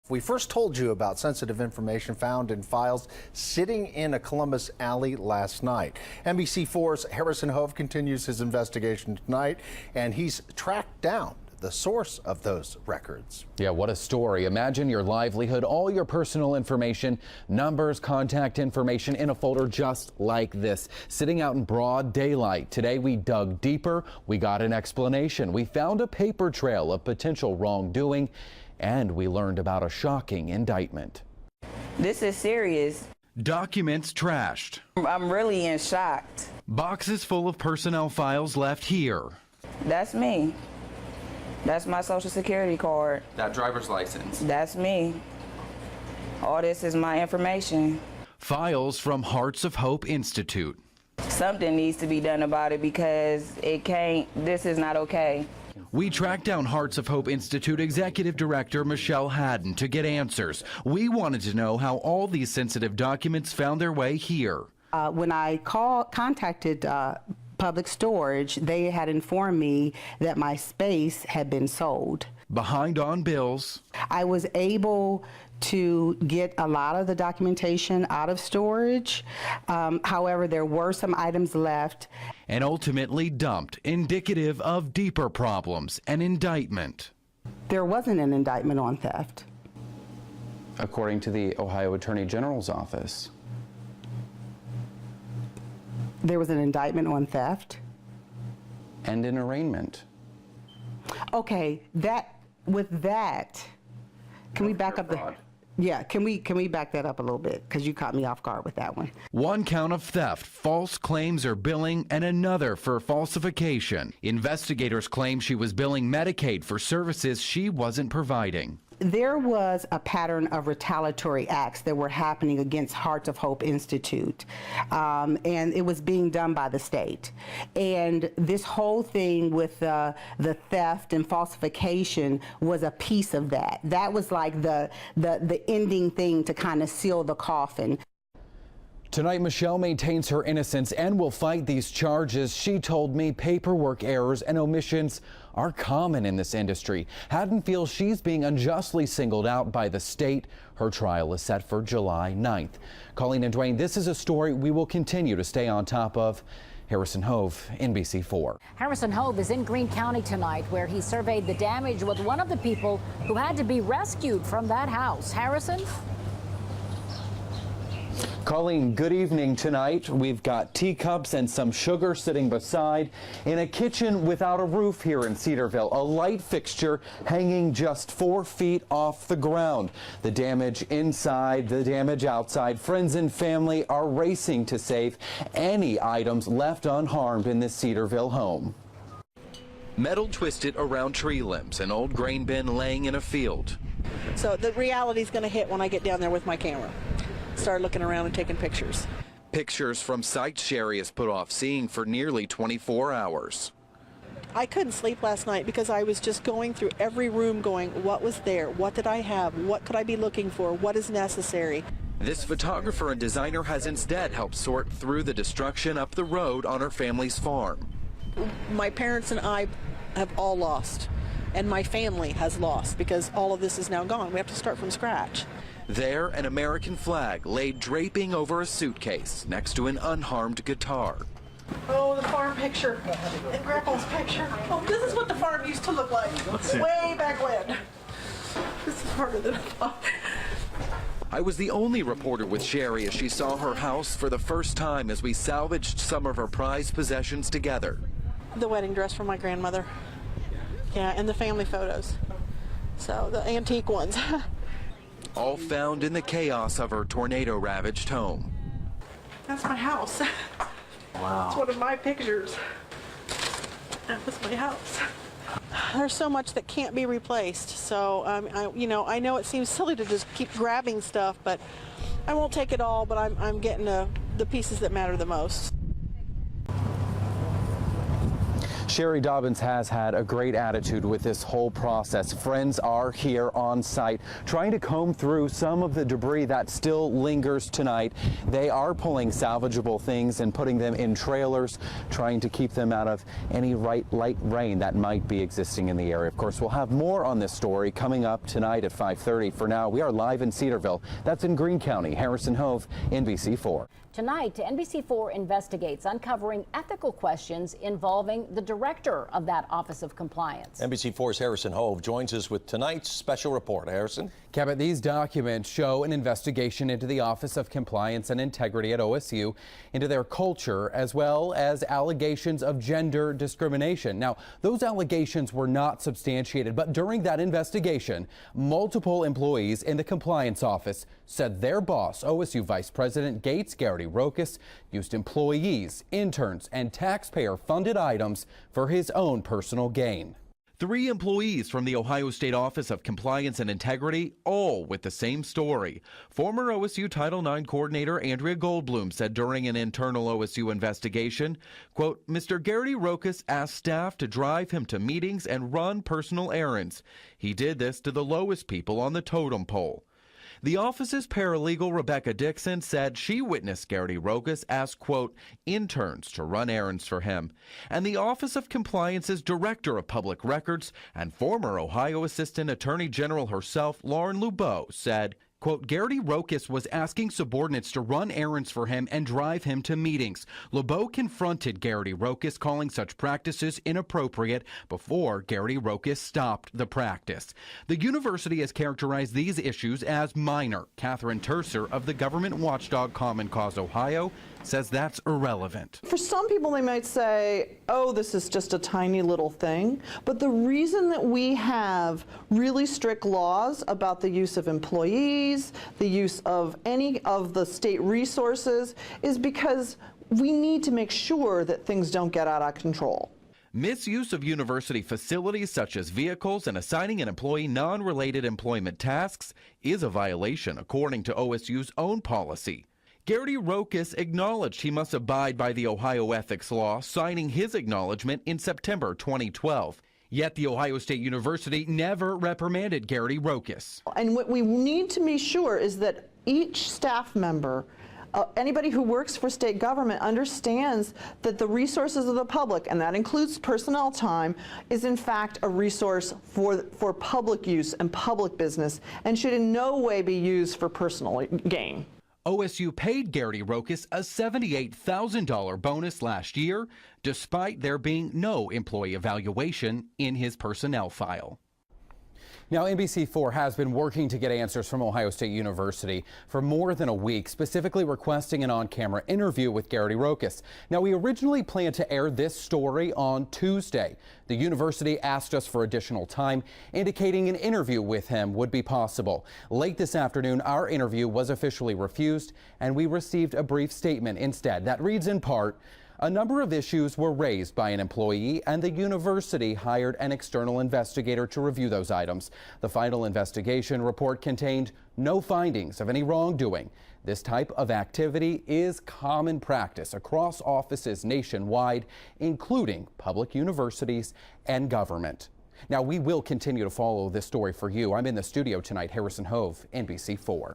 We first told you about sensitive information found in files sitting in a Columbus alley last night. NBC4's Harrison Hove continues his investigation tonight, and he's tracked down the source of those records. Yeah, what a story. Imagine your livelihood, all your personal information, numbers, contact information in a folder just like this, sitting out in broad daylight. Today we dug deeper. We got an explanation. We found a paper trail of potential wrongdoing, and we learned about a shocking indictment. This is serious. Documents trashed. I'm really in shock. Boxes full of personnel files left here. That's me. That's my social security card. That driver's license. That's me. All this is my information. Files from Hearts of Hope Institute. Something needs to be done about it because this is not okay. We tracked down Hearts of Hope Institute Executive Director Michelle Haddon to get answers. We wanted to know how all these sensitive documents found their way here. When I contacted Public Storage, they had informed me that my space had been sold. Behind on bills. I was able to get a lot of the documentation out of storage. However, there were some items left. And ultimately dumped, indicative of deeper problems, an indictment. There wasn't an indictment on theft. According to the Ohio Attorney General's office. There was an indictment on theft. And an arraignment. Okay, can we back up the... Yeah, can we back that up a little bit? Because you caught me off guard with that one. One count of theft, false claims or billing, and another for falsification. Investigators claim she was billing Medicaid for services she wasn't providing. There was a pattern of retaliatory acts that were happening against Hearts of Hope Institute, and it was being done by the state. And this whole thing with the theft and falsification was a piece of that. That was like the ending thing to kind of seal the coffin. Tonight, Michelle maintains her innocence and will fight these charges. She told me paperwork errors and omissions are common in this industry. Haddon feels she's being unjustly singled out by the state. Her trial is set for July 9th. Colleen and Dwayne, this is a story we will continue to stay on top of. Harrison Hove, NBC4. Harrison Hove is in Greene County tonight, where he surveyed the damage with one of the people who had to be rescued from that house. Harrison? Colleen, good evening tonight. We've got teacups and some sugar sitting beside in a kitchen without a roof here in Cedarville. A light fixture hanging just 4 feet off the ground. The damage inside, the damage outside. Friends and family are racing to save any items left unharmed in this Cedarville home. Metal twisted around tree limbs, an old grain bin laying in a field. So the reality's going to hit when I get down there with my camera. Start looking around and taking pictures. Pictures from sites Sherry has put off seeing for nearly 24 hours. I couldn't sleep last night because I was just going through every room going, what was there? What did I have? What could I be looking for? What is necessary? This photographer and designer has instead helped sort through the destruction up the road on her family's farm. My parents and I have all lost, and my family has lost because all of this is now gone. We have to start from scratch. There, an American flag laid draping over a suitcase next to an unharmed guitar. Oh, the farm picture and Grandpa's picture. Oh, this is what the farm used to look like way back when. This is harder than I thought. I was the only reporter with Sherry as she saw her house for the first time as we salvaged some of her prized possessions together. The wedding dress for my grandmother. Yeah, and the family photos. So the antique ones. All found in the chaos of her tornado-ravaged home. That's my house. Wow. It's one of my pictures. That was my house. There's so much that can't be replaced. So, I know it seems silly to just keep grabbing stuff, but I won't take it all, but I'm getting the pieces that matter the most. Sherry Dobbins has had a great attitude with this whole process. Friends are here on site trying to comb through some of the debris that still lingers tonight. They are pulling salvageable things and putting them in trailers, trying to keep them out of any light rain that might be existing in the area. Of course, we'll have more on this story coming up tonight at 5:30. For now, we are live in Cedarville. That's in Greene County. Harrison Hove, NBC4. Tonight, NBC4 investigates uncovering ethical questions involving the director of that Office of Compliance. NBC4's Harrison Hove joins us with tonight's special report. Harrison? Kevin, these documents show an investigation into the Office of Compliance and Integrity at OSU, into their culture, as well as allegations of gender discrimination. Now, those allegations were not substantiated, but during that investigation, multiple employees in the compliance office said their boss, OSU Vice President Gates Garrity Rokas, used employees, interns, and taxpayer-funded items for his own personal gain. 3 employees from the Ohio State Office of Compliance and Integrity, all with the same story. Former OSU Title IX coordinator Andrea Goldblum said during an internal OSU investigation, quote, Mr. Garrity Rokas asked staff to drive him to meetings and run personal errands. He did this to the lowest people on the totem pole. The office's paralegal Rebecca Dixon said she witnessed Garrity Rokas ask, quote, interns to run errands for him. And the Office of Compliance's Director of Public Records and former Ohio Assistant Attorney General herself, Lauren Lubeau, said, quote, Garrity Rokas was asking subordinates to run errands for him and drive him to meetings. Lubeau confronted Garrity Rokas, calling such practices inappropriate before Garrity Rokas stopped the practice. The university has characterized these issues as minor. Catherine Terser of the government watchdog Common Cause Ohio says that's irrelevant. For some people, they might say, oh, this is just a tiny little thing. But the reason that we have really strict laws about the use of employees, the use of any of the state resources, is because we need to make sure that things don't get out of control. Misuse of university facilities such as vehicles and assigning an employee non-related employment tasks is a violation, according to OSU's own policy. Garrity Rokas acknowledged he must abide by the Ohio ethics law, signing his acknowledgement in September 2012. Yet the Ohio State University never reprimanded Garrity Rokas. And what we need to be sure is that each staff member, anybody who works for state government, understands that the resources of the public, and that includes personnel time, is in fact a resource for public use and public business, and should in no way be used for personal gain. OSU paid Garrity Rokas a $78,000 bonus last year, despite there being no employee evaluation in his personnel file. Now, NBC4 has been working to get answers from Ohio State University for more than a week, specifically requesting an on-camera interview with Garrity Rokas. Now, we originally planned to air this story on Tuesday. The university asked us for additional time, indicating an interview with him would be possible. Late this afternoon, our interview was officially refused, and we received a brief statement instead. That reads in part, a number of issues were raised by an employee, and the university hired an external investigator to review those items. The final investigation report contained no findings of any wrongdoing. This type of activity is common practice across offices nationwide, including public universities and government. Now, we will continue to follow this story for you. I'm in the studio tonight, Harrison Hove, NBC4.